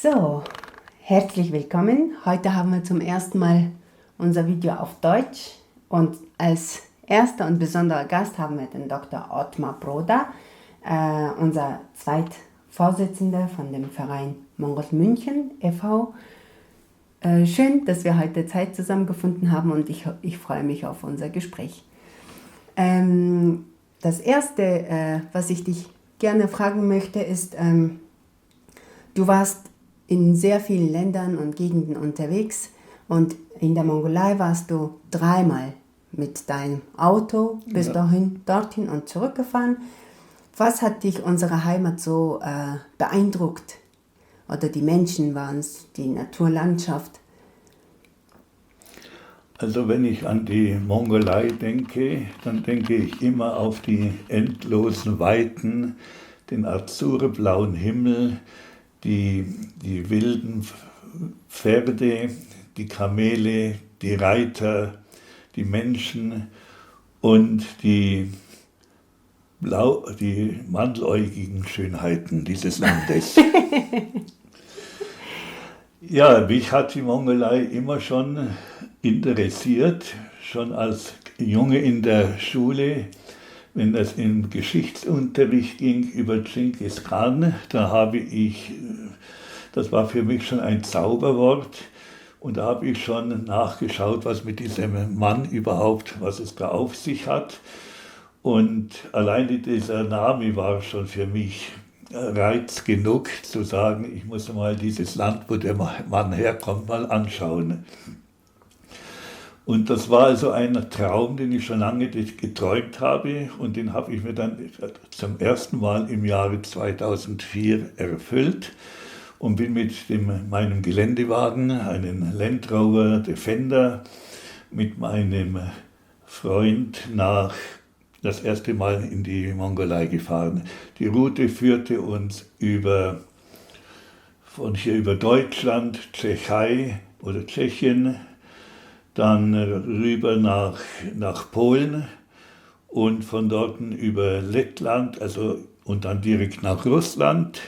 So, herzlich willkommen. Heute haben wir zum ersten Mal unser Video auf Deutsch und als erster und besonderer Gast haben wir den Dr. Ottmar Broda, unser Zweitvorsitzender von dem Verein Mongos München e.V. Schön, dass wir heute Zeit zusammengefunden haben und ich freue mich auf unser Gespräch. Das Erste, was ich dich gerne fragen möchte, ist, du warst in sehr vielen Ländern und Gegenden unterwegs und in der Mongolei warst du 3-mal mit deinem Auto bis dorthin und zurückgefahren. Was hat dich unsere Heimat so beeindruckt? Oder die Menschen waren es, die Naturlandschaft? Also wenn ich an die Mongolei denke, dann denke ich immer auf die endlosen Weiten, den azurblauen Himmel, die wilden Pferde, die Kamele, die Reiter, die Menschen und die mandeläugigen Schönheiten dieses Landes. Ja, mich hat die Mongolei immer schon interessiert, schon als Junge in der Schule, wenn das im Geschichtsunterricht ging über Genghis Khan, das war für mich schon ein Zauberwort und da habe ich schon nachgeschaut, was mit diesem Mann überhaupt, was es da auf sich hat. Und alleine dieser Name war schon für mich Reiz genug zu sagen, ich muss mal dieses Land, wo der Mann herkommt, mal anschauen. Und das war also ein Traum, den ich schon lange geträumt habe und den habe ich mir dann zum ersten Mal im Jahre 2004 erfüllt und bin mit meinem Geländewagen, einem Land Rover Defender, mit meinem Freund das erste Mal in die Mongolei gefahren. Die Route führte uns von hier über Deutschland, Tschechei oder Tschechien, dann rüber nach Polen und von dort über Lettland, und dann direkt nach Russland.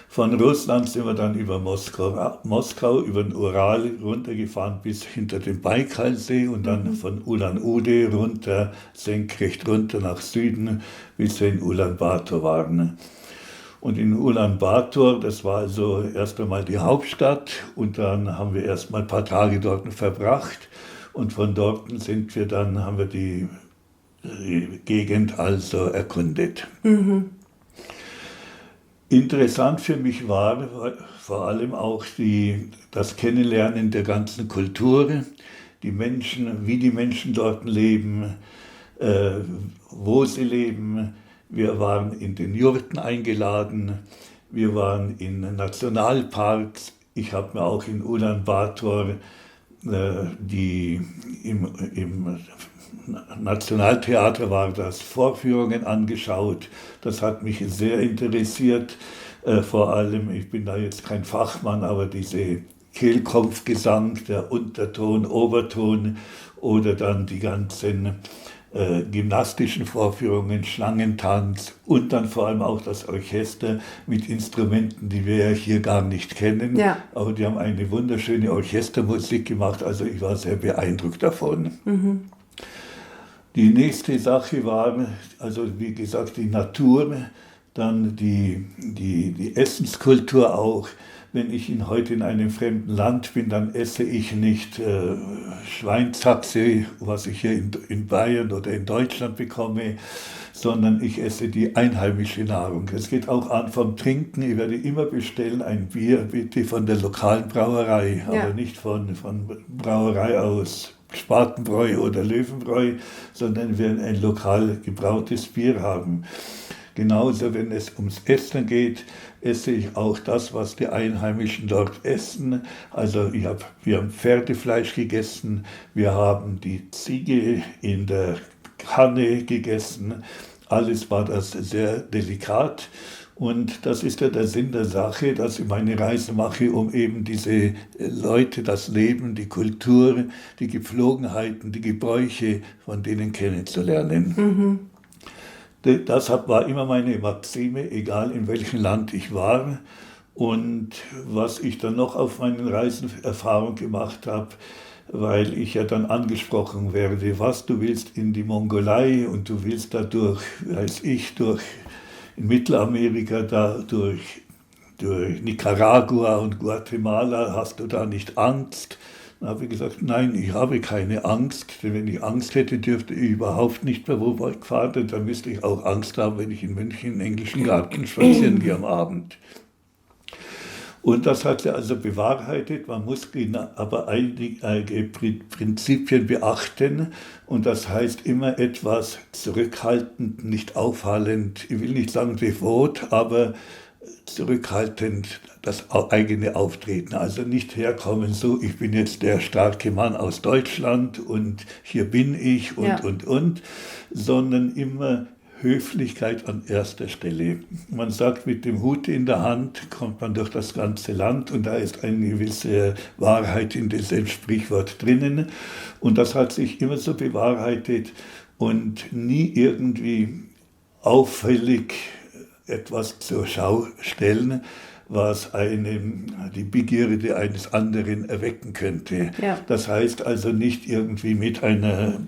Von Russland sind wir dann über Moskau über den Ural runtergefahren bis hinter den Baikalsee und dann von Ulan-Ude senkrecht runter nach Süden, bis wir in Ulaanbaatar waren. Und in Ulaanbaatar, das war also erst einmal die Hauptstadt und dann haben wir erst mal ein paar Tage dort verbracht und von dort haben wir die Gegend also erkundet. Mhm. Interessant für mich war vor allem auch das Kennenlernen der ganzen Kultur, die Menschen, wie die Menschen dort leben, wo sie leben. Wir waren in den Jurten eingeladen, wir waren in Nationalparks. Ich habe mir auch in Ulaanbaatar im Nationaltheater Vorführungen angeschaut. Das hat mich sehr interessiert. Vor allem, ich bin da jetzt kein Fachmann, aber diese Kehlkopfgesang, der Unterton, Oberton oder dann die ganzen gymnastischen Vorführungen, Schlangentanz und dann vor allem auch das Orchester mit Instrumenten, die wir ja hier gar nicht kennen. Ja. Aber die haben eine wunderschöne Orchestermusik gemacht, also ich war sehr beeindruckt davon. Mhm. Die nächste Sache war, also wie gesagt, die Natur, dann die Essenskultur auch. Wenn ich heute in einem fremden Land bin, dann esse ich nicht Schweinshaxe, was ich hier in Bayern oder in Deutschland bekomme, sondern ich esse die einheimische Nahrung. Es geht auch an vom Trinken. Ich werde immer bestellen ein Bier, bitte von der lokalen Brauerei, ja. Aber nicht von Brauerei aus Spatenbräu oder Löwenbräu, sondern wir werden ein lokal gebrautes Bier haben. Genauso, wenn es ums Essen geht, esse ich auch das, was die Einheimischen dort essen. Also wir haben Pferdefleisch gegessen, wir haben die Ziege in der Kanne gegessen. Alles war das sehr delikat. Und das ist ja der Sinn der Sache, dass ich meine Reise mache, um eben diese Leute, das Leben, die Kultur, die Gepflogenheiten, die Gebräuche von denen kennenzulernen. Mhm. Das war immer meine Maxime, egal in welchem Land ich war. Und was ich dann noch auf meinen Reisen Erfahrung gemacht habe, weil ich ja dann angesprochen werde, was du willst in die Mongolei und du willst dadurch, als ich, durch in Mittelamerika, da durch Nicaragua und Guatemala, hast du da nicht Angst? Dann habe ich gesagt, nein, ich habe keine Angst, denn wenn ich Angst hätte, dürfte ich überhaupt nicht mehr wo wegfahren, denn dann müsste ich auch Angst haben, wenn ich in München im englischen Garten spazieren gehe am Abend. Und das hat er also bewahrheitet, man muss aber einige Prinzipien beachten und das heißt immer etwas zurückhaltend, nicht auffallend, ich will nicht sagen devot, aber zurückhaltend das eigene Auftreten. Also nicht herkommen so, ich bin jetzt der starke Mann aus Deutschland und hier bin ich und, sondern immer Höflichkeit an erster Stelle. Man sagt, mit dem Hut in der Hand kommt man durch das ganze Land und da ist eine gewisse Wahrheit in diesem Sprichwort drinnen. Und das hat sich immer so bewahrheitet und nie irgendwie auffällig etwas zur Schau stellen, was die Begierde eines anderen erwecken könnte. Ja. Das heißt also nicht irgendwie mit einer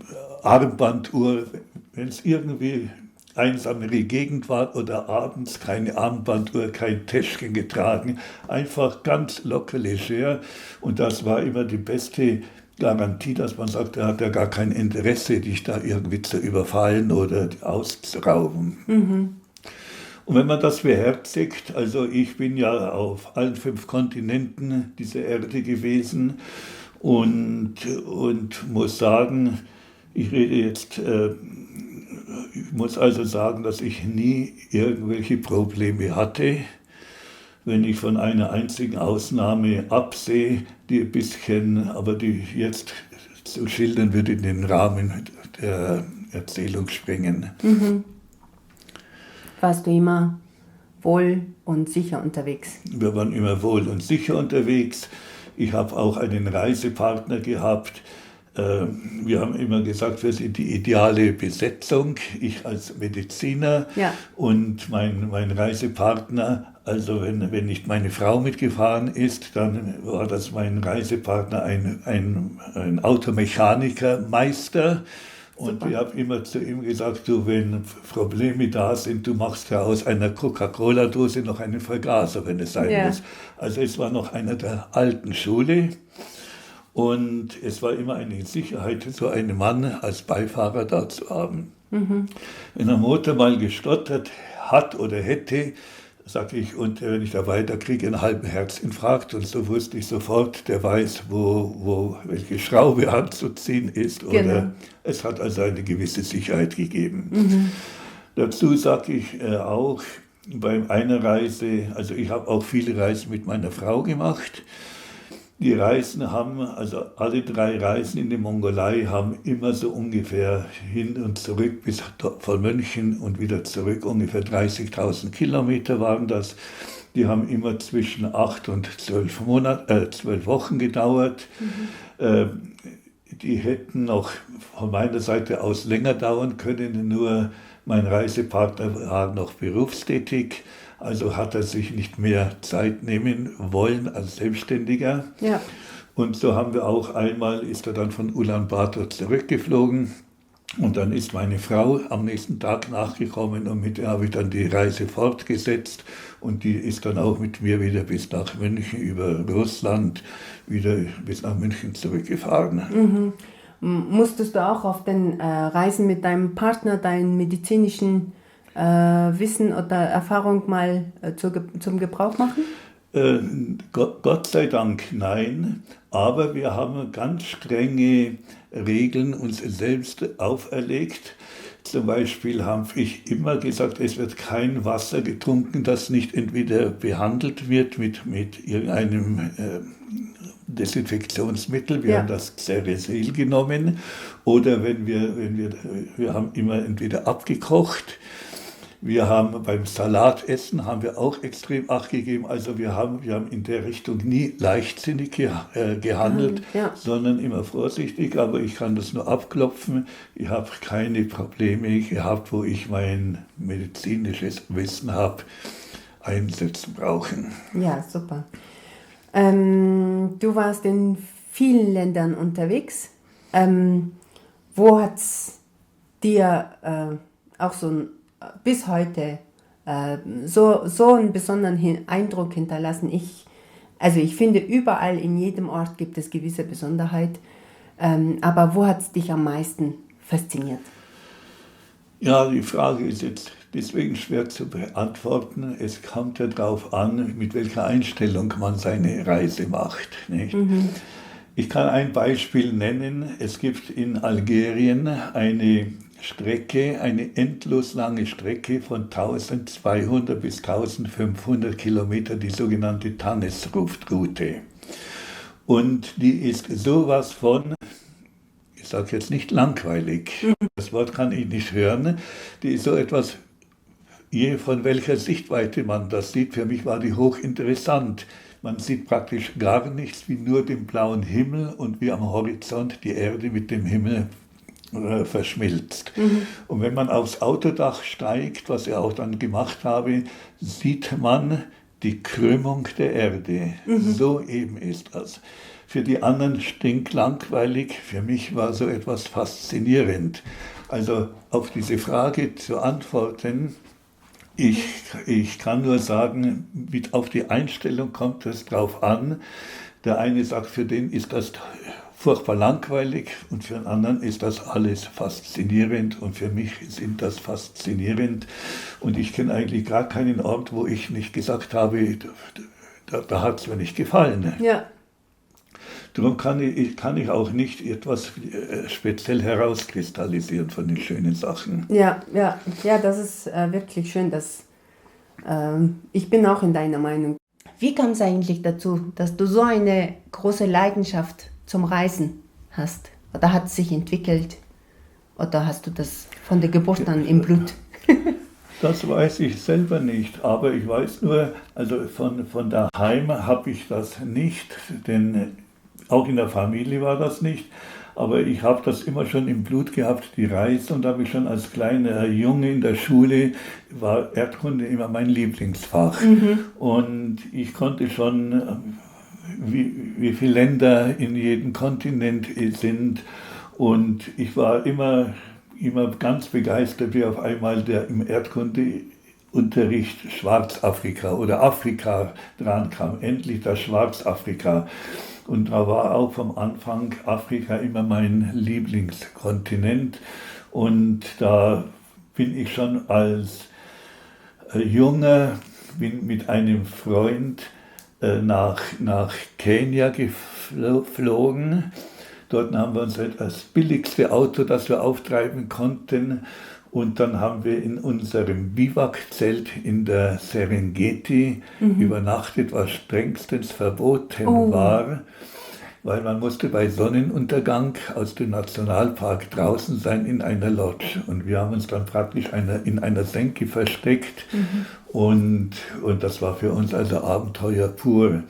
Armbanduhr, wenn es irgendwie einsamere Gegend war oder abends keine Armbanduhr, kein Täschchen getragen, einfach ganz locker leger und das war immer die beste Garantie, dass man sagt, er hat ja gar kein Interesse, dich da irgendwie zu überfallen oder auszurauben. Mhm. Und wenn man das beherzigt, also ich bin ja auf allen 5 Kontinenten dieser Erde gewesen und muss sagen, ich muss also sagen, dass ich nie irgendwelche Probleme hatte. Wenn ich von einer einzigen Ausnahme absehe, die ein bisschen, aber die jetzt zu schildern würde in den Rahmen der Erzählung springen. Mhm. Warst du immer wohl und sicher unterwegs? Wir waren immer wohl und sicher unterwegs. Ich habe auch einen Reisepartner gehabt. Wir haben immer gesagt, wir sind die ideale Besetzung. Ich als Mediziner und mein Reisepartner. Also wenn nicht meine Frau mitgefahren ist, dann war das mein Reisepartner ein Automechaniker, Meister. Und ich habe immer zu ihm gesagt, du, wenn Probleme da sind, du machst ja aus einer Coca-Cola-Dose noch einen Vergaser, wenn es sein muss. Also es war noch einer der alten Schule und es war immer eine Sicherheit, so einen Mann als Beifahrer da zu haben. Mhm. Wenn der Motor mal gestottert hat oder hätte, sage ich, und wenn ich da weiterkriege, einen halben Herzinfarkt und so wusste ich sofort, der weiß, wo welche Schraube anzuziehen ist. Oder genau. Es hat also eine gewisse Sicherheit gegeben. Mhm. Dazu sage ich auch, bei einer Reise, also ich habe auch viele Reisen mit meiner Frau gemacht. Die Reisen haben, also alle 3 Reisen in die Mongolei haben immer so ungefähr hin und zurück bis von München und wieder zurück, ungefähr 30.000 Kilometer waren das. Die haben immer zwischen 8 und 12 Wochen gedauert. Mhm. Die hätten noch von meiner Seite aus länger dauern können, nur mein Reisepartner war noch berufstätig. Also hat er sich nicht mehr Zeit nehmen wollen als Selbstständiger. Ja. Und so haben wir auch einmal, ist er dann von Ulaanbaatar zurückgeflogen und dann ist meine Frau am nächsten Tag nachgekommen und mit der habe ich dann die Reise fortgesetzt und die ist dann auch mit mir wieder bis nach München über Russland, wieder bis nach München zurückgefahren. Mhm. Musstest du auch auf den Reisen mit deinem Partner deinen medizinischen Wissen oder Erfahrung mal zum Gebrauch machen? Gott sei Dank nein, aber wir haben ganz strenge Regeln uns selbst auferlegt. Zum Beispiel habe ich immer gesagt, es wird kein Wasser getrunken, das nicht entweder behandelt wird mit irgendeinem Desinfektionsmittel, wir haben das Xeresil genommen, oder wenn wir haben immer entweder abgekocht. Wir haben beim Salatessen haben wir auch extrem Acht gegeben. Also wir haben in der Richtung nie leichtsinnig gehandelt, sondern immer vorsichtig. Aber ich kann das nur abklopfen. Ich habe keine Probleme gehabt, wo ich mein medizinisches Wissen habe einsetzen brauchen. Ja, super. Du warst in vielen Ländern unterwegs. Wo hat es dir auch bis heute so einen besonderen Eindruck hinterlassen? Ich finde, überall in jedem Ort gibt es gewisse Besonderheit. Aber wo hat es dich am meisten fasziniert? Ja, die Frage ist jetzt deswegen schwer zu beantworten. Es kommt ja darauf an, mit welcher Einstellung man seine Reise macht. Nicht? Ich kann ein Beispiel nennen. Es gibt in Algerien eine Strecke, eine endlos lange Strecke von 1200 bis 1500 Kilometer, die sogenannte Tagesroute. Und die ist sowas von, ich sage jetzt nicht langweilig, das Wort kann ich nicht hören, die ist so etwas, je von welcher Sichtweite man das sieht, für mich war die hochinteressant. Man sieht praktisch gar nichts wie nur den blauen Himmel und wie am Horizont die Erde mit dem Himmel verschmilzt. Und wenn man aufs Autodach steigt, was ich auch dann gemacht habe, sieht man die Krümmung der Erde. So eben ist das. Für die anderen stinklangweilig, für mich war so etwas faszinierend. Also auf diese Frage zu antworten, ich kann nur sagen, auf die Einstellung kommt es drauf an. Der eine sagt, für den ist das furchtbar langweilig und für den anderen ist das alles faszinierend und für mich sind das faszinierend. Und ich kenne eigentlich gar keinen Ort, wo ich nicht gesagt habe, da hat es mir nicht gefallen. Ja. Darum kann ich auch nicht etwas speziell herauskristallisieren von den schönen Sachen. Ja, das ist wirklich schön. Ich bin auch in deiner Meinung. Wie kam es eigentlich dazu, dass du so eine große Leidenschaft zum Reisen hast? Oder hat es sich entwickelt? Oder hast du das von der Geburt an im Blut? Das weiß ich selber nicht, aber ich weiß nur, also von daheim habe ich das nicht, denn auch in der Familie war das nicht, aber ich habe das immer schon im Blut gehabt, die Reise, und habe ich schon als kleiner Junge in der Schule, war Erdkunde immer mein Lieblingsfach. Und ich konnte schon, wie viele Länder in jedem Kontinent sind, und ich war immer ganz begeistert, wie auf einmal im Erdkundeunterricht Schwarzafrika oder Afrika dran kam, endlich das Schwarzafrika. Und da war auch vom Anfang Afrika immer mein Lieblingskontinent. Und da bin ich schon als Junger mit einem Freund nach Kenia geflogen. Dort haben wir uns das billigste Auto, das wir auftreiben konnten. Und dann haben wir in unserem Biwakzelt in der Serengeti übernachtet, was strengstens verboten war, weil man musste bei Sonnenuntergang aus dem Nationalpark draußen sein in einer Lodge. Und wir haben uns dann praktisch in einer Senke versteckt und das war für uns also Abenteuer pur.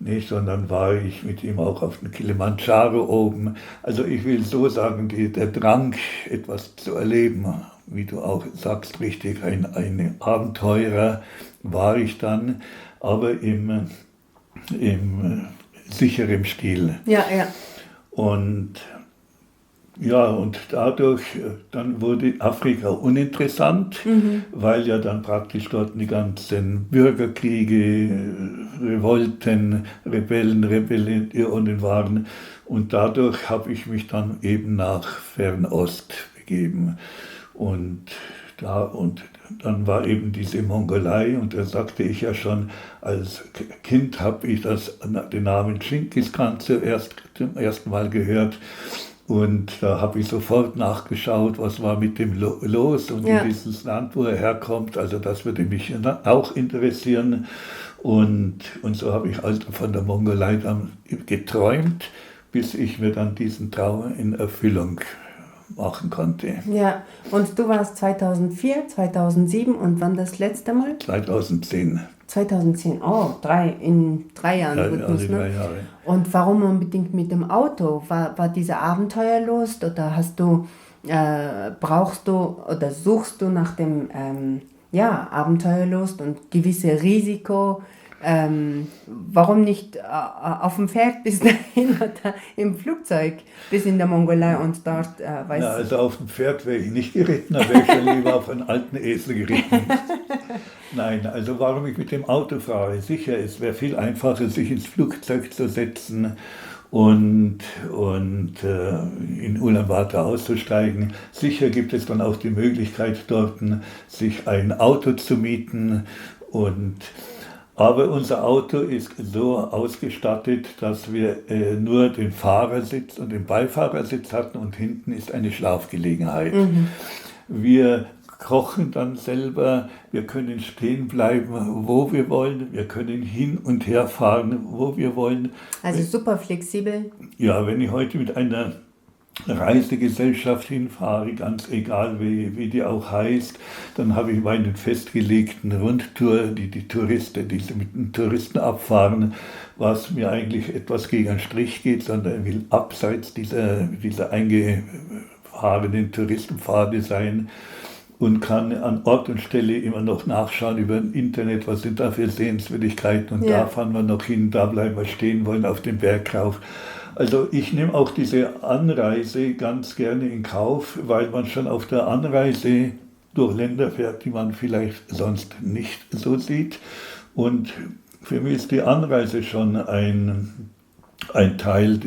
Nicht, und dann war ich mit ihm auch auf dem Kilimanjaro oben. Also ich will so sagen, der Drang, etwas zu erleben, wie du auch sagst, richtig, ein Abenteurer war ich dann, aber im sicheren Stil. Ja. Und dadurch, dann wurde Afrika uninteressant, weil ja dann praktisch dort die ganzen Bürgerkriege, Revolten, Rebellionen waren. Und dadurch habe ich mich dann eben nach Fernost begeben. Und dann war eben diese Mongolei, und da sagte ich ja schon, als Kind habe ich den Namen Genghis Khan zum ersten Mal gehört. Und da habe ich sofort nachgeschaut, was war mit dem los und in dieses Land, wo er herkommt. Also das würde mich auch interessieren. Und so habe ich also von der Mongolei dann geträumt, bis ich mir dann diesen Traum in Erfüllung machen konnte. Ja, und du warst 2004, 2007 und wann das letzte Mal? 2010. 2010, in 3 Jahren. Ja, Rhythmus, also 3 ne? Jahre. Und warum unbedingt mit dem Auto? War diese Abenteuerlust oder brauchst du oder suchst du nach ja, Abenteuerlust und gewisse Risiko. Warum nicht auf dem Pferd bis dahin oder im Flugzeug bis in der Mongolei und dort, Na, also auf dem Pferd wäre ich nicht geritten, da wäre ich schon lieber auf einen alten Esel geritten. Nein, also warum ich mit dem Auto fahre, sicher, es wäre viel einfacher, sich ins Flugzeug zu setzen und in Ulaanbaatar auszusteigen. Sicher gibt es dann auch die Möglichkeit, dort sich ein Auto zu mieten. Aber unser Auto ist so ausgestattet, dass wir nur den Fahrersitz und den Beifahrersitz hatten und hinten ist eine Schlafgelegenheit. Wir kochen dann selber, wir können stehen bleiben, wo wir wollen, wir können hin und her fahren, wo wir wollen. Also super flexibel. Ja, wenn ich heute mit einer Reisegesellschaft hinfahre, ganz egal wie die auch heißt, dann habe ich meinen festgelegten Rundtour, die Touristen, die mit den Touristen abfahren, was mir eigentlich etwas gegen den Strich geht, sondern ich will abseits dieser eingefahrenen Touristenpfade sein und kann an Ort und Stelle immer noch nachschauen über das Internet, was sind da für Sehenswürdigkeiten und da fahren wir noch hin, da bleiben wir stehen, wollen auf den Berg rauf. Also ich nehme auch diese Anreise ganz gerne in Kauf, weil man schon auf der Anreise durch Länder fährt, die man vielleicht sonst nicht so sieht. Und für mich ist die Anreise schon ein Teil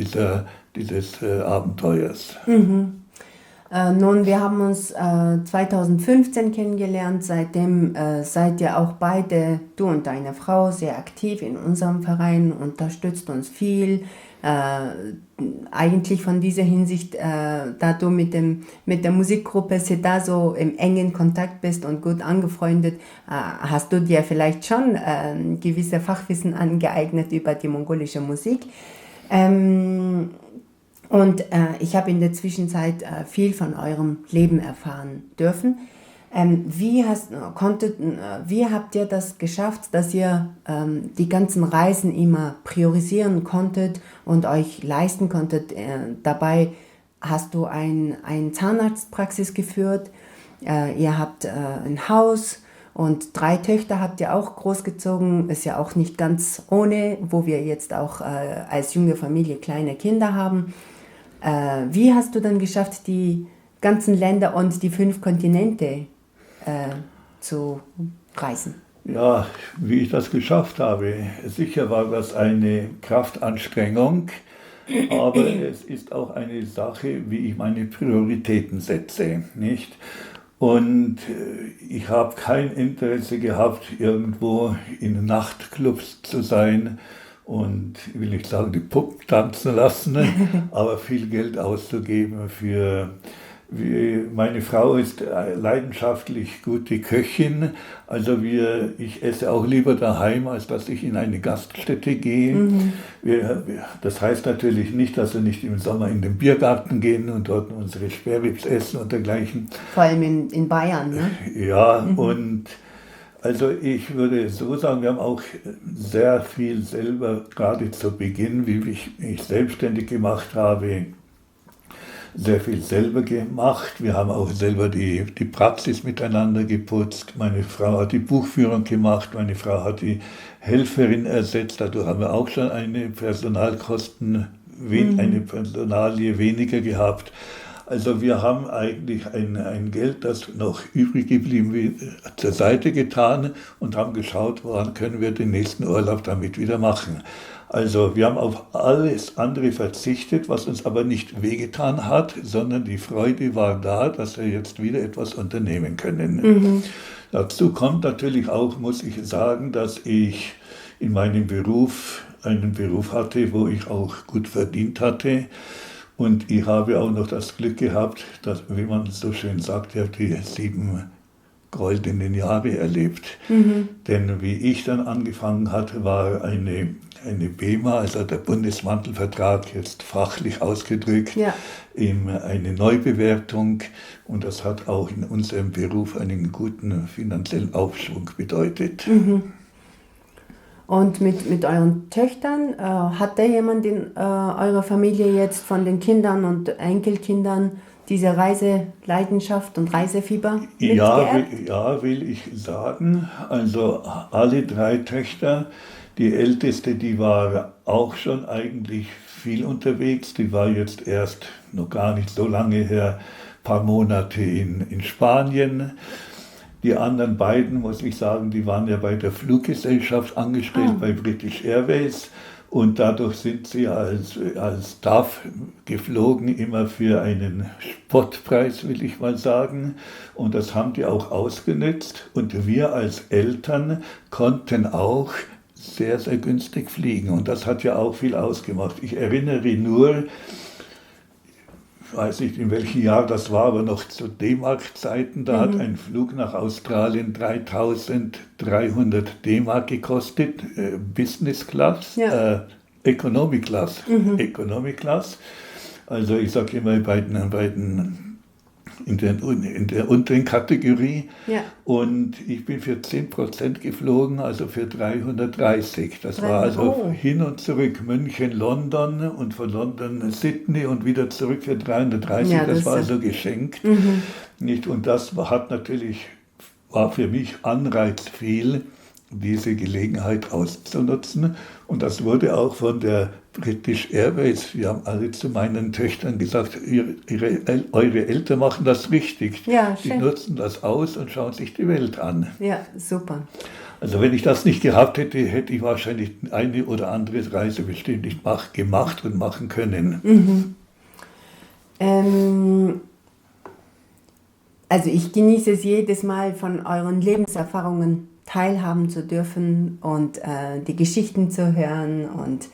dieses Abenteuers. Nun, wir haben uns 2015 kennengelernt, seitdem seid ihr auch beide, du und deine Frau, sehr aktiv in unserem Verein, unterstützt uns viel. Eigentlich von dieser Hinsicht, da du mit der Musikgruppe Seda so im engen Kontakt bist und gut angefreundet, hast du dir vielleicht schon gewisse Fachwissen angeeignet über die mongolische Musik. Und ich habe in der Zwischenzeit viel von eurem Leben erfahren dürfen. Wie habt ihr das geschafft, dass ihr die ganzen Reisen immer priorisieren konntet und euch leisten konntet? Dabei hast du eine Zahnarztpraxis geführt, ihr habt ein Haus und 3 Töchter habt ihr auch großgezogen. Ist ja auch nicht ganz ohne, wo wir jetzt auch als junge Familie kleine Kinder haben. Wie hast du dann geschafft, die ganzen Länder und die 5 Kontinente zu reisen? Ja, wie ich das geschafft habe, sicher war das eine Kraftanstrengung, aber es ist auch eine Sache, wie ich meine Prioritäten setze, nicht? Und ich habe kein Interesse gehabt, irgendwo in Nachtclubs zu sein und, ich will nicht sagen, die Puppen tanzen lassen, aber viel Geld auszugeben für... Meine Frau ist leidenschaftlich gute Köchin, also ich esse auch lieber daheim, als dass ich in eine Gaststätte gehe. Das heißt natürlich nicht, dass wir nicht im Sommer in den Biergarten gehen und dort unsere Sperrribs essen und dergleichen. Vor allem in Bayern, ne? Ja, und also ich würde so sagen, wir haben auch sehr viel selber, gerade zu Beginn, wie ich mich selbstständig gemacht habe, sehr viel selber gemacht. Wir haben auch selber die Praxis miteinander geputzt. Meine Frau hat die Buchführung gemacht, meine Frau hat die Helferin ersetzt. Dadurch haben wir auch schon eine eine Personalie weniger gehabt. Also wir haben eigentlich ein Geld, das noch übrig geblieben ist, zur Seite getan und haben geschaut, woran können wir den nächsten Urlaub damit wieder machen. Also wir haben auf alles andere verzichtet, was uns aber nicht wehgetan hat, sondern die Freude war da, dass wir jetzt wieder etwas unternehmen können. Dazu kommt natürlich auch, muss ich sagen, dass ich in meinem Beruf einen Beruf hatte, wo ich auch gut verdient hatte. Und ich habe auch noch das Glück gehabt, dass, wie man so schön sagt, ich habe die 7 goldenen Jahre erlebt. Denn wie ich dann angefangen hatte, war eine BEMA, also der Bundesmantelvertrag, jetzt fachlich ausgedrückt, eine Neubewertung. Und das hat auch in unserem Beruf einen guten finanziellen Aufschwung bedeutet. Und mit euren Töchtern, hat da jemand in eurer Familie jetzt von den Kindern und Enkelkindern diese Reiseleidenschaft und Reisefieber Ja, mitgeerbt? ja, will ich sagen. Also alle drei Töchter, die älteste, die war auch schon eigentlich viel unterwegs. Die war jetzt erst noch gar nicht so lange her, paar Monate in Spanien. Die anderen beiden, muss ich sagen, die waren ja bei der Fluggesellschaft angestellt, bei British Airways. Und dadurch sind sie als Staff geflogen, immer für einen Spottpreis, will ich mal sagen. Und das haben die auch ausgenutzt. Und wir als Eltern konnten auch sehr, sehr günstig fliegen. Und das hat ja auch viel ausgemacht. Ich erinnere nur, ich weiß nicht, in welchem Jahr das war, aber noch zu D-Mark-Zeiten, da hat ein Flug nach Australien 3.300 D-Mark gekostet, Business Class, Ja. Economy Class, Economy Class. Also ich sage immer in der unteren Kategorie. Ja. Und ich bin für 10% geflogen, also für 330. Das war also hin und zurück München, London und von London Sydney und wieder zurück für 330. Ja, das das war ist also geschenkt. Nicht? Und das war für mich Anreiz viel, diese Gelegenheit auszunutzen. Und das wurde auch von der British Airways, wir haben alle zu meinen Töchtern gesagt, eure Eltern machen das richtig. Ja, Sie schön. nutzen das aus und schauen sich die Welt an. Ja, super. Also wenn ich das nicht gehabt hätte, hätte ich wahrscheinlich eine oder andere Reise bestimmt nicht gemacht und machen können. Also ich genieße es jedes Mal, von euren Lebenserfahrungen teilhaben zu dürfen und die Geschichten zu hören und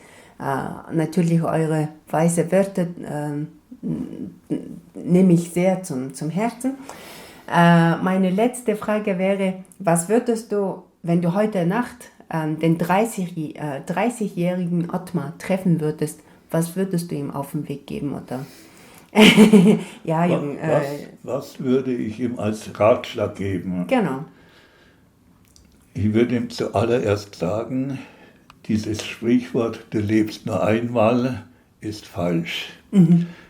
natürlich eure weise Wörter nehme ich sehr zum Herzen. Meine letzte Frage wäre, was würdest du, wenn du heute Nacht den 30-jährigen Ottmar treffen würdest, was würdest du ihm auf den Weg geben? Oder? Ja, Jung. Was würde ich ihm als Ratschlag geben? Genau. Ich würde ihm zuallererst sagen, dieses Sprichwort, du lebst nur einmal, ist falsch.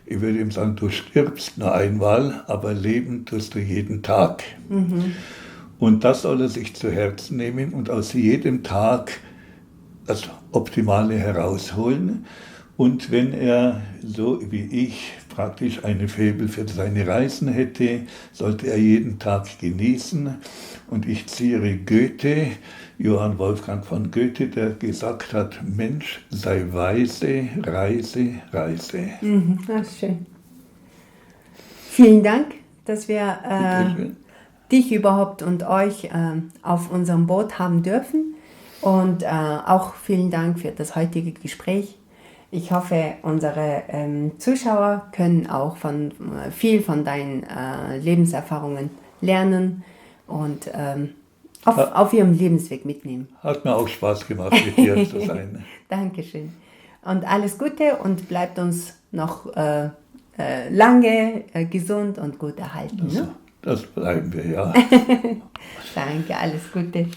Ich würde ihm sagen, du stirbst nur einmal, aber leben tust du jeden Tag. Und das soll er sich zu Herzen nehmen und aus jedem Tag das Optimale herausholen. Und wenn er, so wie ich, praktisch eine Faible für seine Reisen hätte, sollte er jeden Tag genießen. Und ich zitiere Goethe, Johann Wolfgang von Goethe, der gesagt hat, Mensch, sei weise, reise, reise. Ach, schön. Vielen Dank, dass wir dich überhaupt und euch auf unserem Boot haben dürfen. Und auch vielen Dank für das heutige Gespräch. Ich hoffe, unsere Zuschauer können auch viel von deinen Lebenserfahrungen lernen und auf ihrem Lebensweg mitnehmen. Hat mir auch Spaß gemacht, mit dir zu sein. Dankeschön. Und alles Gute und bleibt uns noch lange gesund und gut erhalten. Ne? Das bleiben wir, ja. Danke, alles Gute.